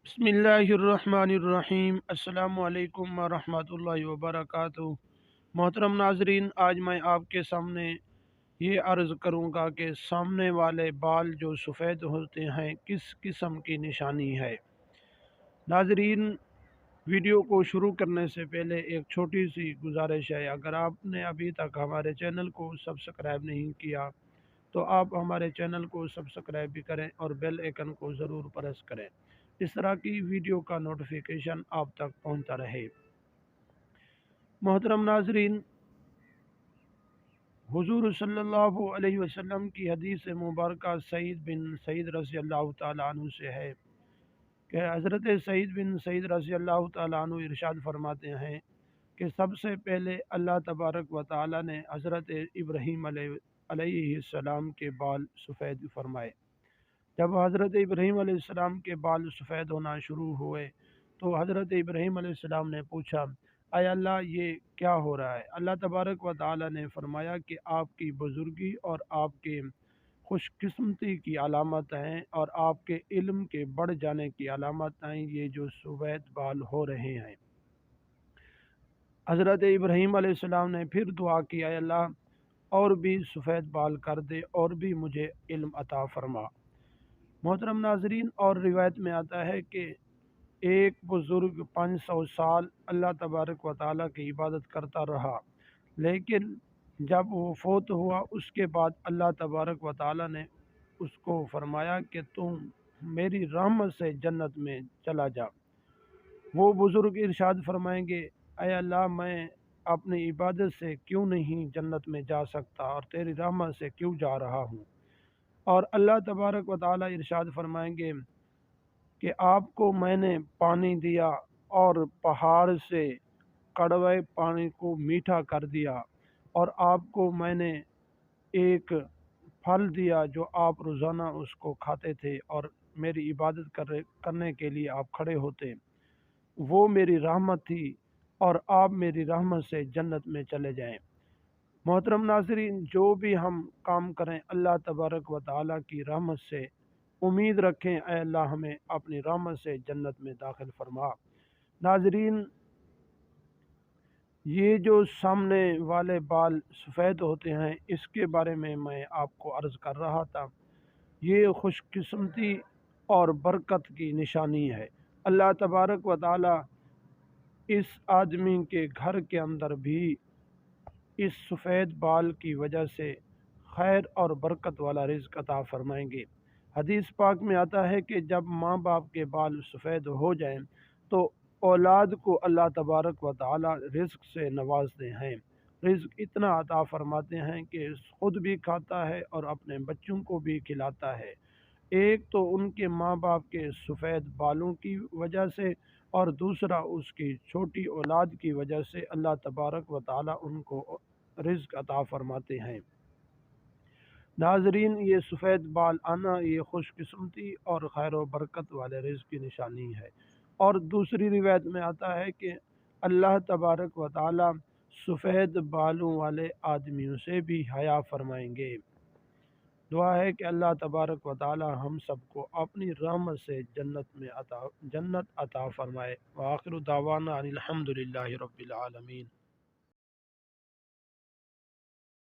بسم اللہ الرحمن الرحیم۔ السلام علیکم ورحمۃ اللہ وبرکاتہ۔ محترم ناظرین، آج میں آپ کے سامنے یہ عرض کروں گا کہ سامنے والے بال جو سفید ہوتے ہیں کس قسم کی نشانی ہے۔ ناظرین، ویڈیو کو شروع کرنے سے پہلے ایک چھوٹی سی گزارش ہے، اگر آپ نے ابھی تک ہمارے چینل کو سبسکرائب نہیں کیا تو آپ ہمارے چینل کو سبسکرائب بھی کریں اور بیل آئیکن کو ضرور پریس کریں، اس طرح کی ویڈیو کا نوٹیفیکیشن آپ تک پہنچتا رہے۔ محترم ناظرین، حضور صلی اللہ علیہ وسلم کی حدیث مبارکہ سعید بن سعید رضی اللہ تعالیٰ عنہ سے ہے کہ حضرت سعید بن سعید رضی اللہ تعالیٰ عنہ ارشاد فرماتے ہیں کہ سب سے پہلے اللہ تبارک و تعالیٰ نے حضرت ابراہیم علیہ السلام کے بال سفید فرمائے۔ جب حضرت ابراہیم علیہ السلام کے بال سفید ہونا شروع ہوئے تو حضرت ابراہیم علیہ السلام نے پوچھا، اے اللہ، یہ کیا ہو رہا ہے؟ اللہ تبارک و تعالیٰ نے فرمایا کہ آپ کی بزرگی اور آپ کے خوش قسمتی کی علامت ہیں اور آپ کے علم کے بڑھ جانے کی علامت ہیں یہ جو سفید بال ہو رہے ہیں۔ حضرت ابراہیم علیہ السلام نے پھر دعا کی، اے اللہ، اور بھی سفید بال کر دے اور بھی مجھے علم عطا فرما۔ محترم ناظرین، اور روایت میں آتا ہے کہ ایک بزرگ 500 سال اللہ تبارک و تعالیٰ کی عبادت کرتا رہا، لیکن جب وہ فوت ہوا اس کے بعد اللہ تبارک و تعالیٰ نے اس کو فرمایا کہ تم میری رحمت سے جنت میں چلا جا۔ وہ بزرگ ارشاد فرمائیں گے، اے اللہ، میں اپنی عبادت سے کیوں نہیں جنت میں جا سکتا اور تیری رحمت سے کیوں جا رہا ہوں؟ اور اللہ تبارک و تعالیٰ ارشاد فرمائیں گے کہ آپ کو میں نے پانی دیا اور پہاڑ سے کڑوے پانی کو میٹھا کر دیا، اور آپ کو میں نے ایک پھل دیا جو آپ روزانہ اس کو کھاتے تھے اور میری عبادت کرنے کے لیے آپ کھڑے ہوتے، وہ میری رحمت تھی اور آپ میری رحمت سے جنت میں چلے جائیں۔ محترم ناظرین، جو بھی ہم کام کریں اللہ تبارک و تعالیٰ کی رحمت سے امید رکھیں، اے اللہ ہمیں اپنی رحمت سے جنت میں داخل فرما۔ ناظرین، یہ جو سامنے والے بال سفید ہوتے ہیں اس کے بارے میں آپ کو عرض کر رہا تھا، یہ خوش قسمتی اور برکت کی نشانی ہے۔ اللہ تبارک و تعالیٰ اس آدمی کے گھر کے اندر بھی اس سفید بال کی وجہ سے خیر اور برکت والا رزق عطا فرمائیں گے۔ حدیث پاک میں آتا ہے کہ جب ماں باپ کے بال سفید ہو جائیں تو اولاد کو اللہ تبارک و تعالی رزق سے نوازتے ہیں، رزق اتنا عطا فرماتے ہیں کہ خود بھی کھاتا ہے اور اپنے بچوں کو بھی کھلاتا ہے۔ ایک تو ان کے ماں باپ کے سفید بالوں کی وجہ سے، اور دوسرا اس کی چھوٹی اولاد کی وجہ سے اللہ تبارک و تعالی ان کو رزق عطا فرماتے ہیں۔ ناظرین، یہ سفید بال آنا یہ خوش قسمتی اور خیر و برکت والے رزق کی نشانی ہے۔ اور دوسری روایت میں آتا ہے کہ اللہ تبارک و تعالی سفید بالوں والے آدمیوں سے بھی حیا فرمائیں گے۔ دعا ہے کہ اللہ تبارک و تعالی ہم سب کو اپنی رحمت سے جنت عطا فرمائے۔ وآخر دعوانا ان الحمد للہ رب العالمین۔